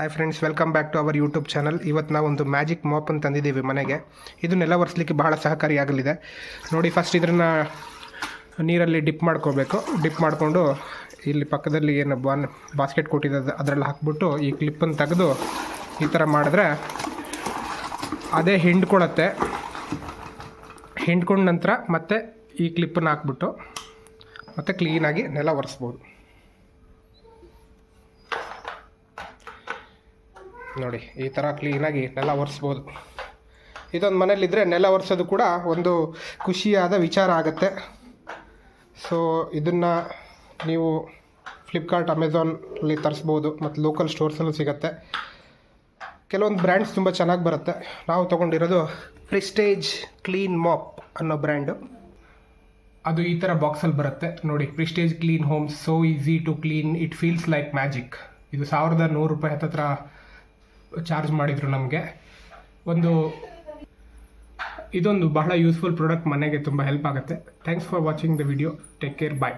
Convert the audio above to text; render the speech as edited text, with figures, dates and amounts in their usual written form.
Hi friends, welcome back to our YouTube channel. ಇವತ್ತು ನಾವು ಒಂದು ಮ್ಯಾಜಿಕ್ ಮಾಪನ್ನು ತಂದಿದ್ದೀವಿ ಮನೆಗೆ. ಇದನ್ನೆಲ್ಲ ಒರೆಸಲಿಕ್ಕೆ ಬಹಳ ಸಹಕಾರಿಯಾಗಲಿದೆ. ನೋಡಿ, ಫಸ್ಟ್ ಇದನ್ನು ನೀರಲ್ಲಿ ಡಿಪ್ ಮಾಡ್ಕೋಬೇಕು. ಡಿಪ್ ಮಾಡಿಕೊಂಡು ಇಲ್ಲಿ ಪಕ್ಕದಲ್ಲಿ ಏನು ಬಾಸ್ಕೆಟ್ ಕೊಟ್ಟಿದ್ದು ಅದರಲ್ಲಿ ಹಾಕ್ಬಿಟ್ಟು ಈ ಕ್ಲಿಪ್ಪನ್ನು ತೆಗೆದು ಈ ಥರ ಮಾಡಿದ್ರೆ ಅದೇ ಹಿಂಡ್ಕೊಳತ್ತೆ. ಹಿಂಡ್ಕೊಂಡ ನಂತರ ಮತ್ತೆ ಈ ಕ್ಲಿಪ್ಪನ್ನು ಹಾಕ್ಬಿಟ್ಟು ಮತ್ತೆ ಕ್ಲೀನಾಗಿ ನೆಲ ಒರೆಸ್ಬೋದು. ನೋಡಿ, ಈ ಥರ ಕ್ಲೀನಾಗಿ ನೆಲ ಒರೆಸ್ಬೋದು. ಇದೊಂದು ಮನೇಲಿದ್ದರೆ ನೆಲ ಒರೆಸೋದು ಕೂಡ ಒಂದು ಖುಷಿಯಾದ ವಿಚಾರ ಆಗುತ್ತೆ. ಸೊ ಇದನ್ನು ನೀವು ಫ್ಲಿಪ್ಕಾರ್ಟ್, ಅಮೆಝಾನಲ್ಲಿ ತರಿಸ್ಬೋದು ಮತ್ತು ಲೋಕಲ್ ಸ್ಟೋರ್ಸಲ್ಲೂ ಸಿಗುತ್ತೆ. ಕೆಲವೊಂದು ಬ್ರ್ಯಾಂಡ್ಸ್ ತುಂಬ ಚೆನ್ನಾಗಿ ಬರುತ್ತೆ. ನಾವು ತೊಗೊಂಡಿರೋದು ಪ್ರೆಸ್ಟೇಜ್ ಕ್ಲೀನ್ ಮಾಪ್ ಅನ್ನೋ ಬ್ರ್ಯಾಂಡು. ಅದು ಈ ಥರ ಬಾಕ್ಸಲ್ಲಿ ಬರುತ್ತೆ. ನೋಡಿ, Prestige clean homes, so easy to clean, it feels like magic. ಇದು 1100 ರೂಪಾಯಿ ಹತ್ತತ್ರ ಚಾರ್ಜ್ ಮಾಡಿದರು ನಮಗೆ. ಇದೊಂದು ಬಹಳ ಯೂಸ್ಫುಲ್ ಪ್ರಾಡಕ್ಟ್, ಮನೆಗೆ ತುಂಬ ಹೆಲ್ಪ್ ಆಗುತ್ತೆ. Thanks for watching the video. Take care, bye.